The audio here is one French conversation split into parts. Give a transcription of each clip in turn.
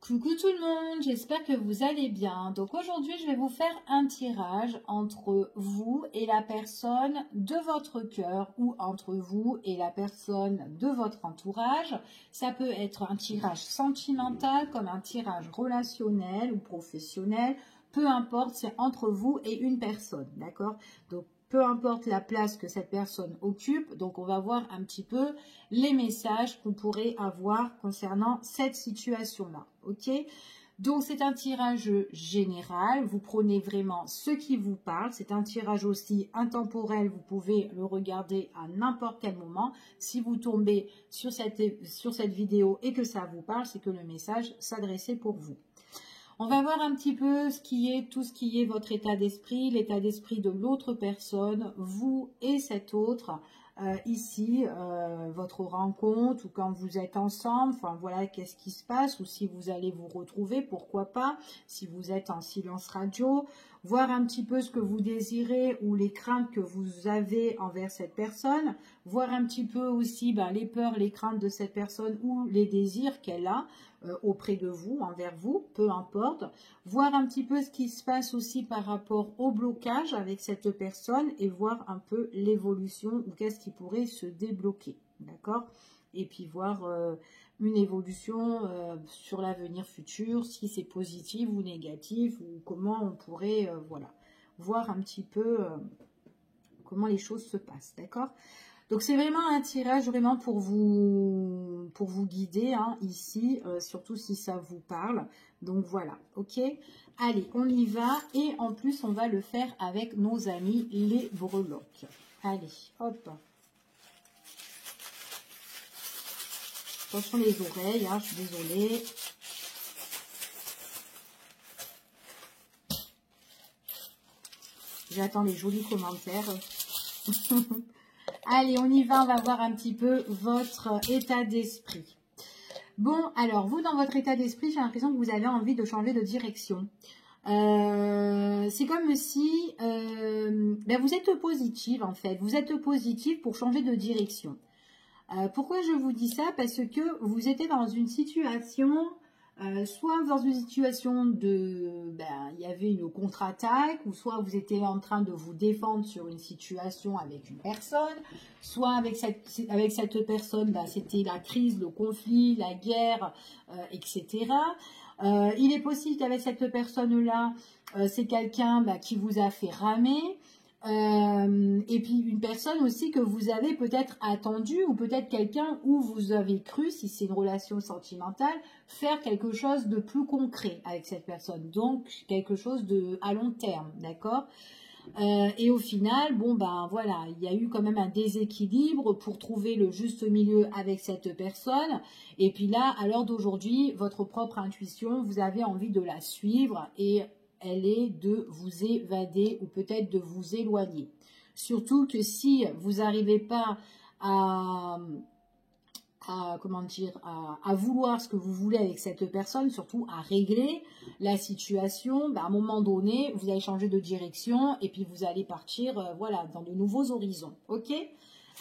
Coucou tout le monde, j'espère que vous allez bien. Donc aujourd'hui, je vais vous faire un tirage entre vous et la personne de votre cœur ou entre vous et la personne de votre entourage. Ça peut être un tirage sentimental comme un tirage relationnel ou professionnel. Peu importe, c'est entre vous et une personne, d'accord? Donc peu importe la place que cette personne occupe, donc on va voir un petit peu les messages qu'on pourrait avoir concernant cette situation-là, ok? Donc c'est un tirage général, vous prenez vraiment ce qui vous parle, c'est un tirage aussi intemporel, vous pouvez le regarder à n'importe quel moment. Si vous tombez sur cette vidéo et que ça vous parle, c'est que le message s'adressait pour vous. On va voir un petit peu tout ce qui est votre état d'esprit, l'état d'esprit de l'autre personne, vous et cet autre, ici, votre rencontre ou quand vous êtes ensemble, enfin voilà, qu'est-ce qui se passe ou si vous allez vous retrouver, pourquoi pas, si vous êtes en silence radio, voir un petit peu ce que vous désirez ou les craintes que vous avez envers cette personne, voir un petit peu aussi les peurs, les craintes de cette personne ou les désirs qu'elle a auprès de vous, envers vous, peu importe, voir un petit peu ce qui se passe aussi par rapport au blocage avec cette personne et voir un peu l'évolution ou qu'est-ce qui pourrait se débloquer, d'accord? Et puis voir une évolution sur l'avenir futur, si c'est positif ou négatif, ou comment on pourrait, voilà, voir un petit peu comment les choses se passent, d'accord? Donc c'est vraiment un tirage vraiment pour vous guider hein, ici, surtout si ça vous parle. Donc voilà, ok? Allez, on y va et en plus on va le faire avec nos amis les breloques. Allez, hop. Attention les oreilles, hein, je suis désolée. J'attends les jolis commentaires. Allez, on y va, on va voir un petit peu votre état d'esprit. Bon, alors, vous, dans votre état d'esprit, j'ai l'impression que vous avez envie de changer de direction. C'est comme si vous êtes positive, en fait. Vous êtes positive pour changer de direction. Pourquoi je vous dis ça? Parce que vous étiez dans une situation... soit dans une situation de, il y avait une contre-attaque, ou soit vous étiez en train de vous défendre sur une situation avec une personne, soit avec cette personne, c'était la crise, le conflit, la guerre, etc. Il est possible qu'avec cette personne-là, c'est quelqu'un qui vous a fait ramer. Et puis une personne aussi que vous avez peut-être attendu ou peut-être quelqu'un où vous avez cru, si c'est une relation sentimentale, faire quelque chose de plus concret avec cette personne, donc quelque chose de à long terme, d'accord? Et au final, voilà, il y a eu quand même un déséquilibre pour trouver le juste milieu avec cette personne. Et puis là, à l'heure d'aujourd'hui, votre propre intuition, vous avez envie de la suivre et elle est de vous évader ou peut-être de vous éloigner. Surtout que si vous n'arrivez pas à vouloir ce que vous voulez avec cette personne, surtout à régler la situation, à un moment donné, vous allez changer de direction et puis vous allez partir voilà, dans de nouveaux horizons. Ok?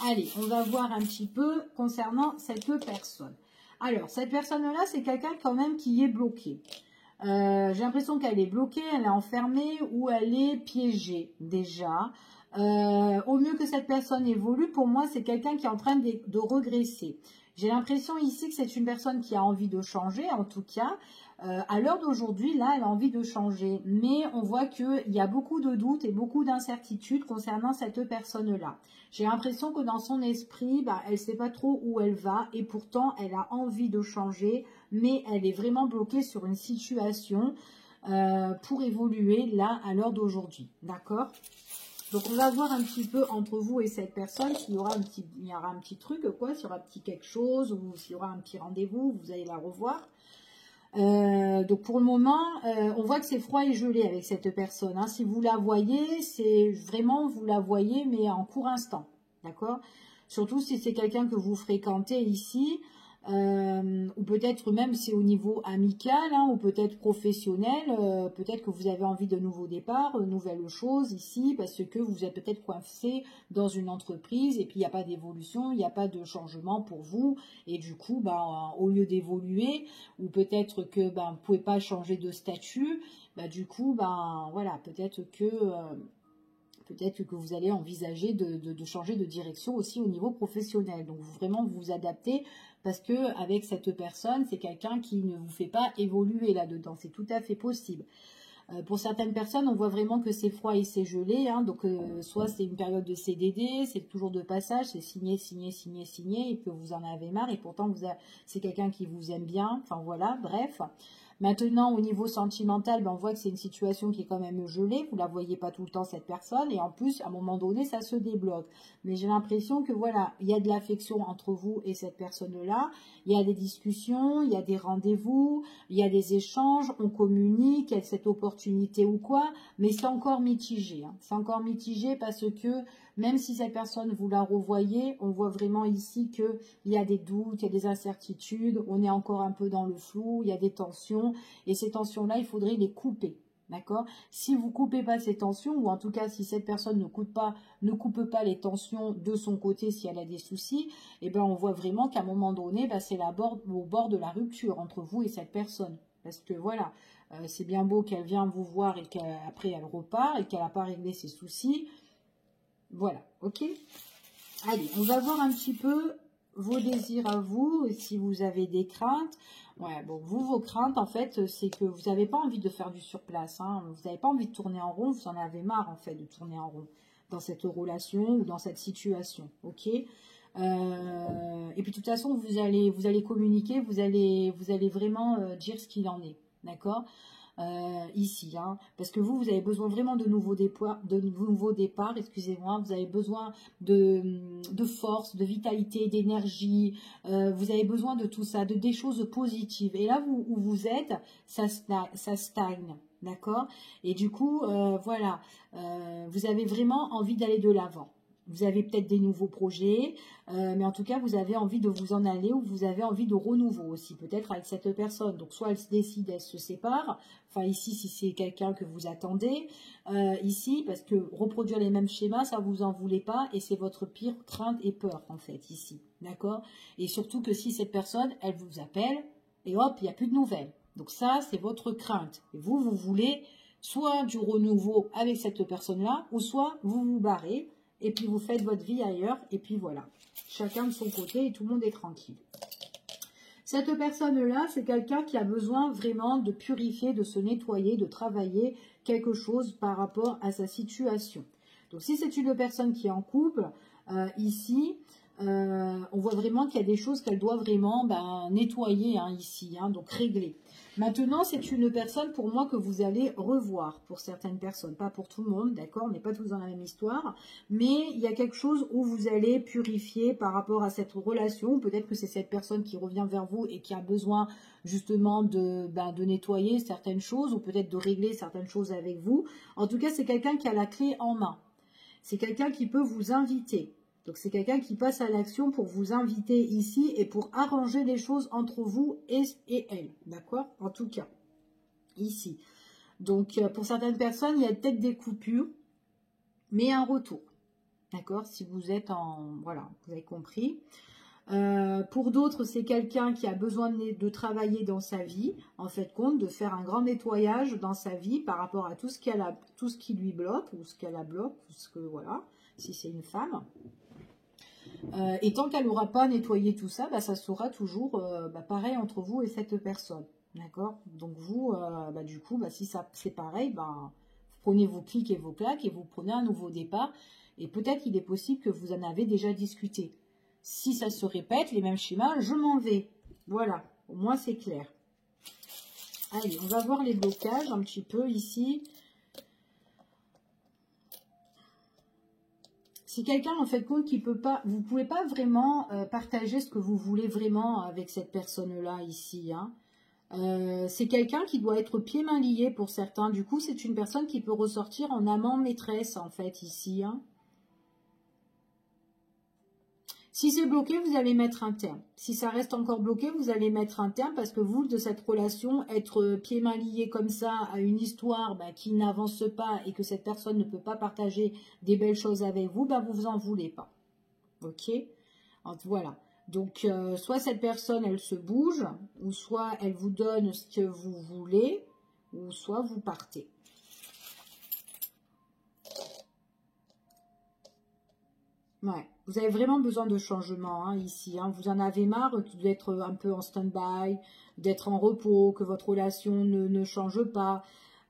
Allez, on va voir un petit peu concernant cette personne. Alors, cette personne-là, c'est quelqu'un quand même qui est bloqué. J'ai l'impression qu'elle est bloquée, elle est enfermée ou elle est piégée déjà. Au mieux que cette personne évolue, pour moi, c'est quelqu'un qui est en train de regresser. J'ai l'impression ici que c'est une personne qui a envie de changer, en tout cas. À l'heure d'aujourd'hui, là, elle a envie de changer. Mais on voit qu'il y a beaucoup de doutes et beaucoup d'incertitudes concernant cette personne-là. J'ai l'impression que dans son esprit, elle ne sait pas trop où elle va et pourtant, elle a envie de changer, mais elle est vraiment bloquée sur une situation pour évoluer là, à l'heure d'aujourd'hui. D'accord ? Donc, on va voir un petit peu entre vous et cette personne s'il y aura un petit truc, quoi, s'il y aura un petit quelque chose ou s'il y aura un petit rendez-vous, vous allez la revoir. Donc, pour le moment, on voit que c'est froid et gelé avec cette personne. Hein. Si vous la voyez, c'est vraiment, vous la voyez, mais en court instant. D'accord ? Surtout si c'est quelqu'un que vous fréquentez ici. ou peut-être même c'est au niveau amical, hein, ou peut-être professionnel, peut-être que vous avez envie de nouveaux départs, nouvelles choses ici, parce que vous êtes peut-être coincé dans une entreprise et puis il n'y a pas d'évolution, il n'y a pas de changement pour vous, et du coup, ben, au lieu d'évoluer, ou peut-être que ben, vous ne pouvez pas changer de statut, ben, du coup, ben, voilà, peut-être que vous allez envisager de changer de direction aussi au niveau professionnel. Donc vraiment vous adaptez parce que avec cette personne, c'est quelqu'un qui ne vous fait pas évoluer là-dedans. C'est tout à fait possible. Pour certaines personnes, on voit vraiment que c'est froid et c'est gelé. Hein, donc soit c'est une période de CDD, c'est toujours de passage, c'est signer, signer, signer, signer et que vous en avez marre. Et pourtant c'est quelqu'un qui vous aime bien. Enfin voilà, bref. Maintenant, au niveau sentimental, ben, on voit que c'est une situation qui est quand même gelée. Vous ne la voyez pas tout le temps, cette personne. Et en plus, à un moment donné, ça se débloque. Mais j'ai l'impression que voilà, il y a de l'affection entre vous et cette personne-là. Il y a des discussions, il y a des rendez-vous, il y a des échanges, on communique, il y a cette opportunité ou quoi. Mais c'est encore mitigé. Hein. C'est encore mitigé parce que même si cette personne, vous la revoyez, on voit vraiment ici qu'il y a des doutes, il y a des incertitudes, on est encore un peu dans le flou, il y a des tensions. Et ces tensions-là, il faudrait les couper. D'accord? Si vous ne coupez pas ces tensions, ou en tout cas si cette personne ne coupe pas les tensions de son côté si elle a des soucis, eh ben on voit vraiment qu'à un moment donné, ben, c'est au bord de la rupture entre vous et cette personne. Parce que voilà, c'est bien beau qu'elle vienne vous voir et qu'après elle repart et qu'elle n'a pas réglé ses soucis. Voilà, ok? Allez, on va voir un petit peu vos désirs à vous, si vous avez des craintes. Ouais, bon, vos craintes, en fait, c'est que vous n'avez pas envie de faire du surplace. Hein. Vous n'avez pas envie de tourner en rond, vous en avez marre, en fait, de tourner en rond dans cette relation ou dans cette situation, ok? Et puis, de toute façon, vous allez communiquer, vous allez vraiment dire ce qu'il en est, d'accord? Ici, hein, parce que vous avez besoin vraiment de nouveaux départs, excusez-moi, vous avez besoin de force, de vitalité, d'énergie, vous avez besoin de tout ça, des choses positives. Et là, où vous êtes, ça stagne, d'accord? Et du coup, voilà, vous avez vraiment envie d'aller de l'avant. Vous avez peut-être des nouveaux projets, mais en tout cas, vous avez envie de vous en aller ou vous avez envie de renouveau aussi, peut-être avec cette personne. Donc, soit elle se décide, elle se sépare. Enfin, ici, si c'est quelqu'un que vous attendez, ici, parce que reproduire les mêmes schémas, ça vous en voulez pas et c'est votre pire crainte et peur, en fait, ici. D'accord? Et surtout que si cette personne, elle vous appelle et hop, il n'y a plus de nouvelles. Donc, ça, c'est votre crainte. Et vous voulez soit du renouveau avec cette personne-là ou soit vous vous barrez. Et puis vous faites votre vie ailleurs, et puis voilà. Chacun de son côté, et tout le monde est tranquille. Cette personne-là, c'est quelqu'un qui a besoin vraiment de purifier, de se nettoyer, de travailler quelque chose par rapport à sa situation. Donc si c'est une personne qui est en couple, ici, on voit vraiment qu'il y a des choses qu'elle doit vraiment nettoyer hein, ici, hein, donc régler. Maintenant, c'est une personne pour moi que vous allez revoir pour certaines personnes, pas pour tout le monde, d'accord, on n'est pas tous dans la même histoire, mais il y a quelque chose où vous allez purifier par rapport à cette relation, peut-être que c'est cette personne qui revient vers vous et qui a besoin justement de nettoyer certaines choses ou peut-être de régler certaines choses avec vous. En tout cas, c'est quelqu'un qui a la clé en main, c'est quelqu'un qui peut vous inviter. Donc, c'est quelqu'un qui passe à l'action pour vous inviter ici et pour arranger les choses entre vous et elle. D'accord? En tout cas, ici. Donc, pour certaines personnes, il y a peut-être des coupures, mais un retour. D'accord? Si vous êtes en... Voilà, vous avez compris. Pour d'autres, c'est quelqu'un qui a besoin de travailler dans sa vie, en fait compte, de faire un grand nettoyage dans sa vie par rapport à tout ce qui lui bloque, ou ce qu'elle la bloque, parce que voilà, si c'est une femme. Et tant qu'elle n'aura pas nettoyé tout ça, ça sera toujours pareil entre vous et cette personne. D'accord? Donc vous, du coup, si ça c'est pareil, vous prenez vos clics et vos claques et vous prenez un nouveau départ. Et peut-être il est possible que vous en avez déjà discuté. Si ça se répète, les mêmes schémas, je m'en vais. Voilà, au moins c'est clair. Allez, on va voir les blocages un petit peu ici. C'est quelqu'un en fait compte qui peut pas, vous pouvez pas vraiment partager ce que vous voulez vraiment avec cette personne-là ici. Hein. C'est quelqu'un qui doit être pieds-mains liés pour certains. Du coup, c'est une personne qui peut ressortir en amant maîtresse en fait ici. Hein. Si c'est bloqué, vous allez mettre un terme. Si ça reste encore bloqué, vous allez mettre un terme parce que vous, de cette relation, être pieds-mains liés comme ça à une histoire qui n'avance pas et que cette personne ne peut pas partager des belles choses avec vous, vous en voulez pas. Ok? Voilà. Donc, soit cette personne, elle se bouge, ou soit elle vous donne ce que vous voulez, ou soit vous partez. Ouais, vous avez vraiment besoin de changement ici. Vous en avez marre d'être un peu en stand-by, d'être en repos, que votre relation ne change pas.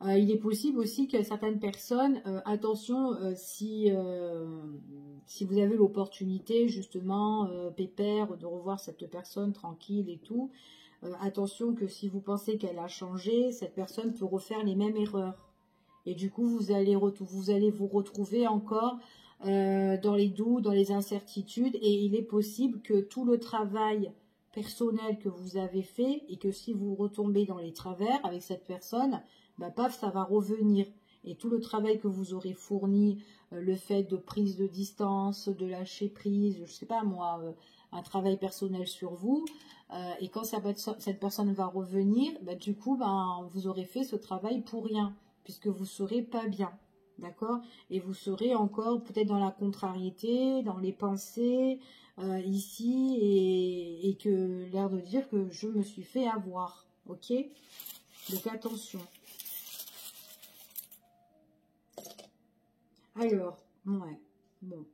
Il est possible aussi que certaines personnes, attention, si vous avez l'opportunité justement, pépère, de revoir cette personne tranquille et tout, attention que si vous pensez qu'elle a changé, cette personne peut refaire les mêmes erreurs. Et du coup, vous allez vous retrouver encore dans les doutes, dans les incertitudes, et il est possible que tout le travail personnel que vous avez fait, et que si vous retombez dans les travers avec cette personne, paf, ça va revenir. Et tout le travail que vous aurez fourni, le fait de prise de distance, de lâcher prise, je sais pas moi, un travail personnel sur vous, et quand cette personne va revenir, du coup, vous aurez fait ce travail pour rien, puisque vous serez pas bien. D'accord? Et vous serez encore peut-être dans la contrariété, dans les pensées, ici, et que l'air de dire que je me suis fait avoir. Ok? Donc attention. Alors, ouais, bon.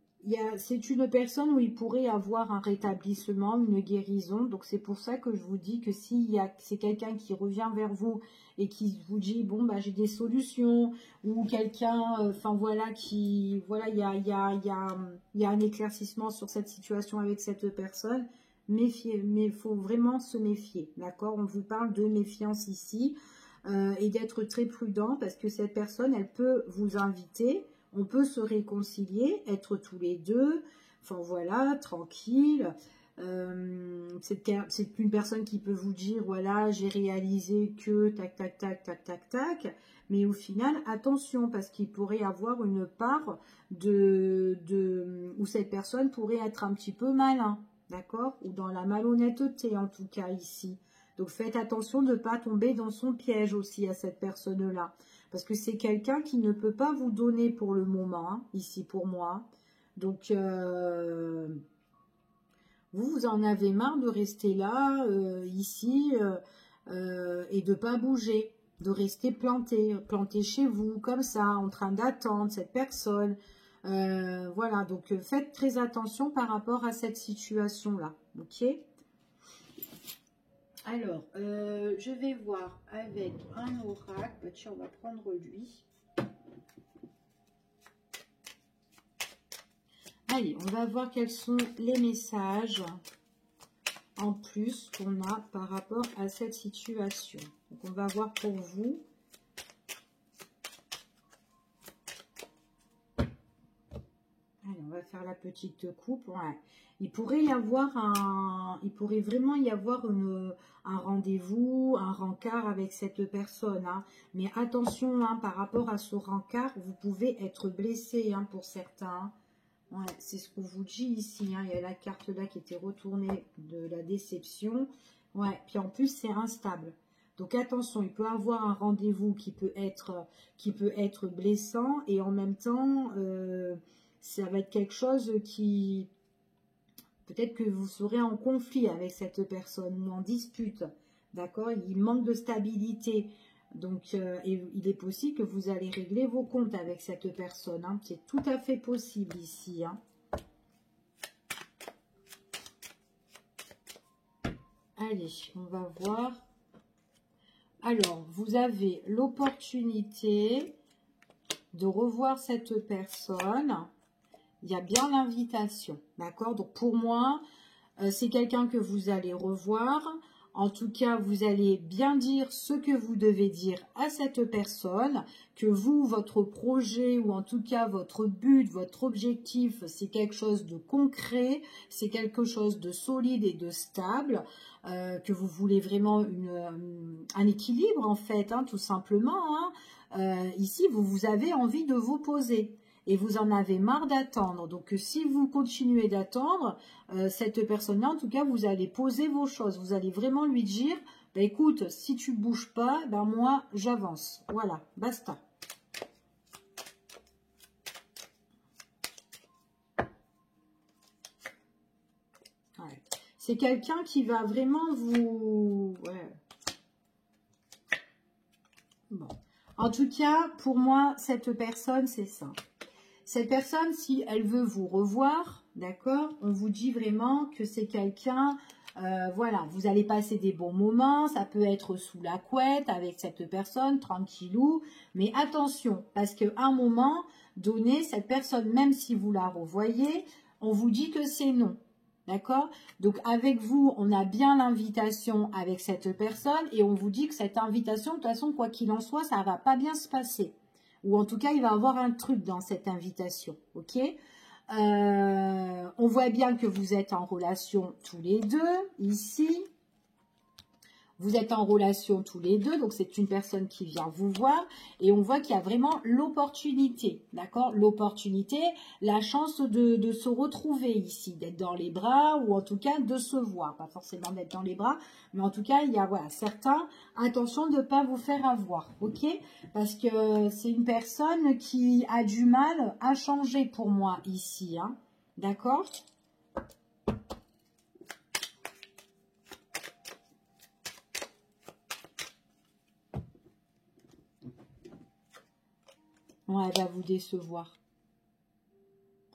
C'est une personne où il pourrait avoir un rétablissement, une guérison. Donc c'est pour ça que je vous dis que c'est quelqu'un qui revient vers vous et qui vous dit bon j'ai des solutions, ou quelqu'un, enfin voilà, il y a un éclaircissement sur cette situation avec cette personne. Mais il faut vraiment se méfier, d'accord? On vous parle de méfiance ici, et d'être très prudent parce que cette personne, elle peut vous inviter. On peut se réconcilier, être tous les deux, enfin voilà, tranquille. C'est une personne qui peut vous dire, voilà, j'ai réalisé que tac, tac, tac, tac, tac, tac. Mais au final, attention, parce qu'il pourrait avoir une part où cette personne pourrait être un petit peu malin, d'accord? Ou dans la malhonnêteté, en tout cas, ici. Donc faites attention de ne pas tomber dans son piège aussi à cette personne-là. Parce que c'est quelqu'un qui ne peut pas vous donner pour le moment, ici pour moi. Donc, vous en avez marre de rester là, ici, et de ne pas bouger. De rester planté chez vous, comme ça, en train d'attendre cette personne. Voilà, donc faites très attention par rapport à cette situation-là. Ok ? Alors, je vais voir avec un oracle. Tiens, on va prendre lui. Allez, on va voir quels sont les messages en plus qu'on a par rapport à cette situation. Donc, on va voir pour vous. Allez, on va faire la petite coupe. Ouais. Il pourrait vraiment y avoir un rendez-vous, un rencard avec cette personne. Mais attention, par rapport à ce rencard, vous pouvez être blessé pour certains. Ouais, c'est ce qu'on vous dit ici. Il y a la carte là qui était retournée de la déception. Ouais, puis en plus, c'est instable. Donc attention, il peut avoir un rendez-vous qui peut être blessant, et en même temps, ça va être quelque chose qui... Peut-être que vous serez en conflit avec cette personne ou en dispute. D'accord? Il manque de stabilité. Donc, il est possible que vous allez régler vos comptes avec cette personne. C'est tout à fait possible ici. Allez, on va voir. Alors, vous avez l'opportunité de revoir cette personne. Il y a bien l'invitation, d'accord? Donc, pour moi, c'est quelqu'un que vous allez revoir. En tout cas, vous allez bien dire ce que vous devez dire à cette personne, que vous, votre projet, ou en tout cas votre but, votre objectif, c'est quelque chose de concret, c'est quelque chose de solide et de stable, que vous voulez vraiment un équilibre en fait, tout simplement. Ici, vous avez envie de vous poser. et vous en avez marre d'attendre. Donc, si vous continuez d'attendre, cette personne-là, en tout cas, vous allez poser vos choses. Vous allez vraiment lui dire, bah, écoute, si tu ne bouges pas, ben moi, j'avance. Voilà, basta. Ouais. C'est quelqu'un qui va vraiment vous... Ouais. Bon. En tout cas, pour moi, cette personne, c'est ça. Cette personne, si elle veut vous revoir, d'accord, on vous dit vraiment que c'est quelqu'un, voilà, vous allez passer des bons moments, ça peut être sous la couette avec cette personne, tranquillou, mais attention, parce qu'à un moment donné, cette personne, même si vous la revoyez, on vous dit que c'est non. D'accord? Donc, avec vous, on a bien l'invitation avec cette personne et on vous dit que cette invitation, de toute façon, quoi qu'il en soit, ça ne va pas bien se passer. Ou en tout cas, il va y avoir un truc dans cette invitation. Ok? On voit bien que vous êtes en relation tous les deux, ici. Vous êtes en relation tous les deux, donc c'est une personne qui vient vous voir et on voit qu'il y a vraiment l'opportunité, d'accord? L'opportunité, la chance de se retrouver ici, d'être dans les bras ou en tout cas de se voir, pas forcément d'être dans les bras, mais en tout cas il y a voilà certains, attention de ne pas vous faire avoir, ok? Parce que c'est une personne qui a du mal à changer pour moi ici, hein, d'accord? Ouais, elle va vous décevoir.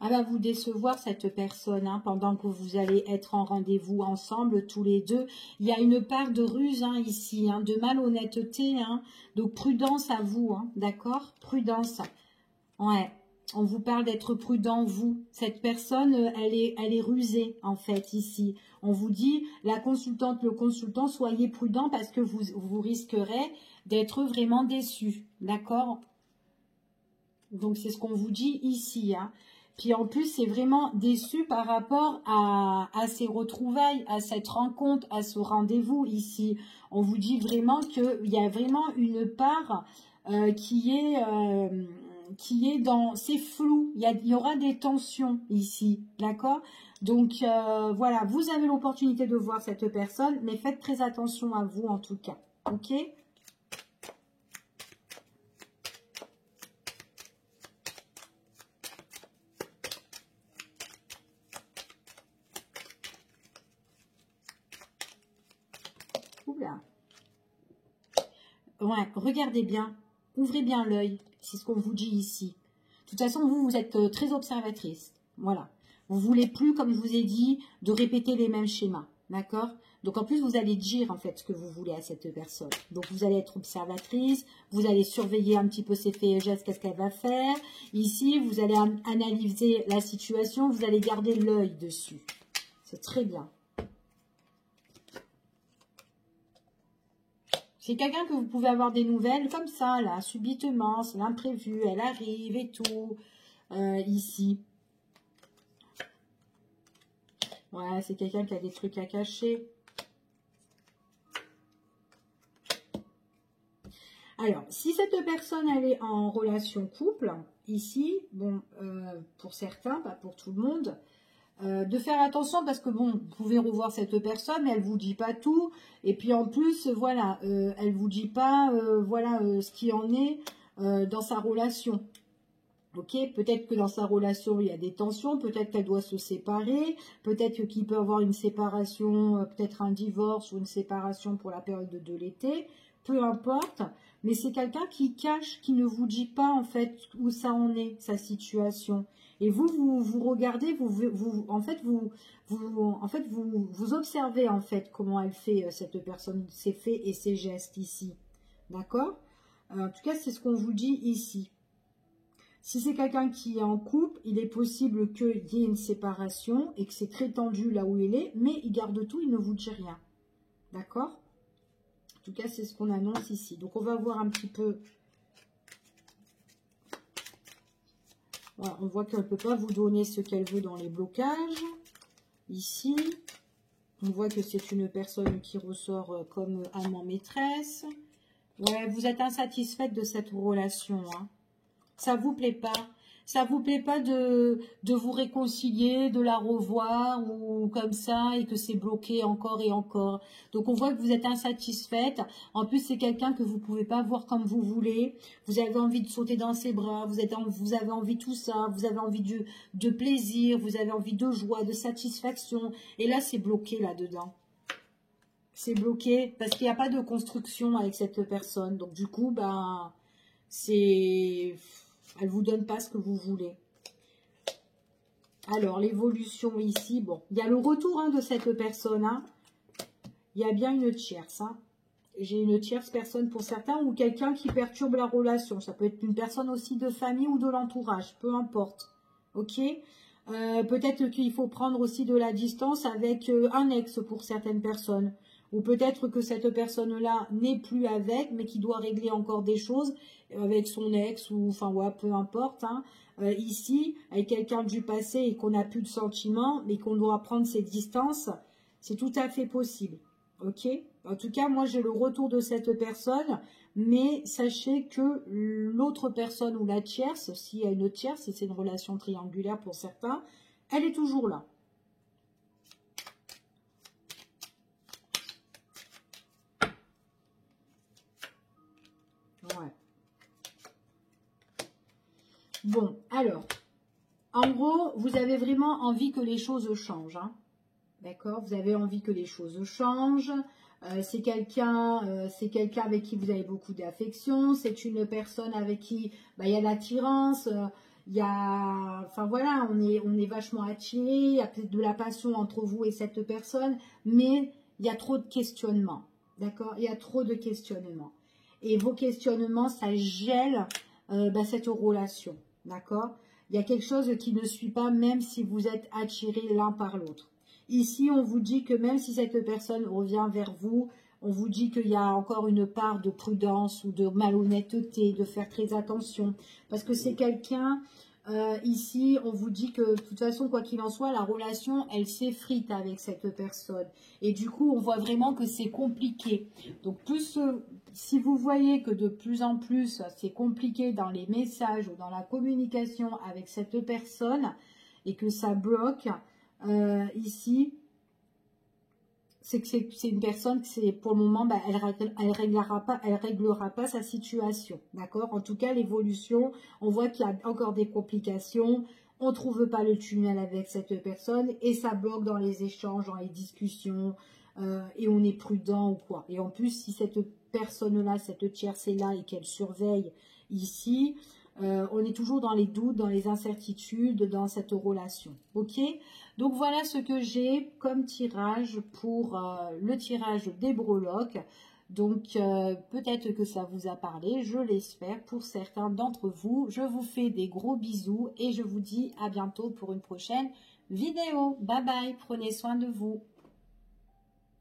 Elle va vous décevoir, cette personne, hein, pendant que vous allez être en rendez-vous ensemble, tous les deux. Il y a une part de ruse hein, ici, hein, de malhonnêteté. Hein, donc, prudence à vous, hein, d'accord? Prudence. Ouais, on vous parle d'être prudent, vous. Cette personne, elle est rusée, en fait, ici. On vous dit, la consultante, le consultant, soyez prudent parce que vous risquerez d'être vraiment déçu, d'accord? Donc, c'est ce qu'on vous dit ici. Hein. Puis, en plus, c'est vraiment déçu par rapport à ces retrouvailles, à cette rencontre, à ce rendez-vous ici. On vous dit vraiment qu'il y a vraiment une part qui est dans... C'est flou. Il y aura des tensions ici. D'accord? Donc, voilà. Vous avez l'opportunité de voir cette personne, mais faites très attention à vous, en tout cas. OK? Oula. Ouais, regardez bien, ouvrez bien l'œil, c'est ce qu'on vous dit ici. De toute façon, vous êtes très observatrice, voilà. Vous voulez plus, comme je vous ai dit, de répéter les mêmes schémas, d'accord? Donc en plus, vous allez dire en fait ce que vous voulez à cette personne. Donc vous allez être observatrice, vous allez surveiller un petit peu ses faits et gestes, qu'est-ce qu'elle va faire. Ici, vous allez analyser la situation, vous allez garder l'œil dessus. C'est très bien. C'est quelqu'un que vous pouvez avoir des nouvelles comme ça, là, subitement, c'est l'imprévu, elle arrive et tout, ici. Ouais, c'est quelqu'un qui a des trucs à cacher. Alors, si cette personne, elle est en relation couple, ici, bon, pour certains, pas pour tout le monde, de faire attention parce que bon, vous pouvez revoir cette personne, mais elle vous dit pas tout. Et puis en plus, voilà, elle vous dit pas, voilà, ce qui en est dans sa relation. Ok, peut-être que dans sa relation il y a des tensions, peut-être qu'elle doit se séparer, peut-être qu'il peut avoir une séparation, peut-être un divorce ou une séparation pour la période de l'été. Peu importe, mais c'est quelqu'un qui cache, qui ne vous dit pas en fait où ça en est, sa situation. Et vous regardez, vous observez en fait comment elle fait cette personne, ses faits et ses gestes ici. D'accord? En tout cas, c'est ce qu'on vous dit ici. Si c'est quelqu'un qui est en couple, il est possible qu'il y ait une séparation et que c'est très tendu là où il est, mais il garde tout, il ne vous dit rien. D'accord? En tout cas, c'est ce qu'on annonce ici. Donc, on va voir un petit peu. Voilà, on voit qu'elle ne peut pas vous donner ce qu'elle veut dans les blocages. Ici, on voit que c'est une personne qui ressort comme amant-maîtresse. Ouais, vous êtes insatisfaite de cette relation. Hein. Ça ne vous plaît pas. Ça vous plaît pas de vous réconcilier, de la revoir ou comme ça et que c'est bloqué encore et encore. Donc on voit que vous êtes insatisfaite. En plus c'est quelqu'un que vous pouvez pas voir comme vous voulez. Vous avez envie de sauter dans ses bras, vous avez envie de tout ça, vous avez envie de plaisir, vous avez envie de joie, de satisfaction. Et là c'est bloqué là-dedans. C'est bloqué parce qu'il n'y a pas de construction avec cette personne. Donc du coup, ben, elle vous donne pas ce que vous voulez. Alors, l'évolution ici, bon, il y a le retour de cette personne. Hein. Il y a bien une tierce. Hein. J'ai une tierce personne pour certains ou quelqu'un qui perturbe la relation. Ça peut être une personne aussi de famille ou de l'entourage, peu importe. Ok. Peut-être qu'il faut prendre aussi de la distance avec un ex pour certaines personnes. Ou peut-être que cette personne-là n'est plus avec, mais qui doit régler encore des choses avec son ex, ou enfin, ouais, peu importe. Hein. Ici, avec quelqu'un du passé et qu'on n'a plus de sentiments, mais qu'on doit prendre ses distances, c'est tout à fait possible. Ok? En tout cas, moi, j'ai le retour de cette personne, mais sachez que l'autre personne ou la tierce, s'il y a une tierce, si c'est une relation triangulaire pour certains, elle est toujours là. Ouais. Bon, alors, en gros, vous avez vraiment envie que les choses changent. Hein. D'accord? Vous avez envie que les choses changent. C'est quelqu'un avec qui vous avez beaucoup d'affection. C'est une personne avec qui il y a l'attirance. Il y a, enfin voilà, on est vachement attiré. Il y a peut-être de la passion entre vous et cette personne. Mais il y a trop de questionnements. D'accord? Il y a trop de questionnements. Et vos questionnements, ça gèle cette relation. D'accord? Il y a quelque chose qui ne suit pas, même si vous êtes attirés l'un par l'autre. Ici, on vous dit que même si cette personne revient vers vous, on vous dit qu'il y a encore une part de prudence ou de malhonnêteté, de faire très attention. Parce que c'est quelqu'un, ici, on vous dit que de toute façon, quoi qu'il en soit, la relation, elle s'effrite avec cette personne. Et du coup, on voit vraiment que c'est compliqué. Donc, plus si vous voyez que de plus en plus, c'est compliqué dans les messages ou dans la communication avec cette personne et que ça bloque, ici, c'est que c'est une personne que pour le moment, elle réglera pas sa situation, d'accord? En tout cas, l'évolution, on voit qu'il y a encore des complications, on trouve pas le tunnel avec cette personne et ça bloque dans les échanges, dans les discussions, et on est prudent ou quoi. Et en plus, si cette personne-là, cette tierce est là et qu'elle surveille ici, on est toujours dans les doutes, dans les incertitudes, dans cette relation. Ok? Donc voilà ce que j'ai comme tirage pour le tirage des breloques. Donc peut-être que ça vous a parlé, je l'espère pour certains d'entre vous. Je vous fais des gros bisous et je vous dis à bientôt pour une prochaine vidéo. Bye bye, prenez soin de vous.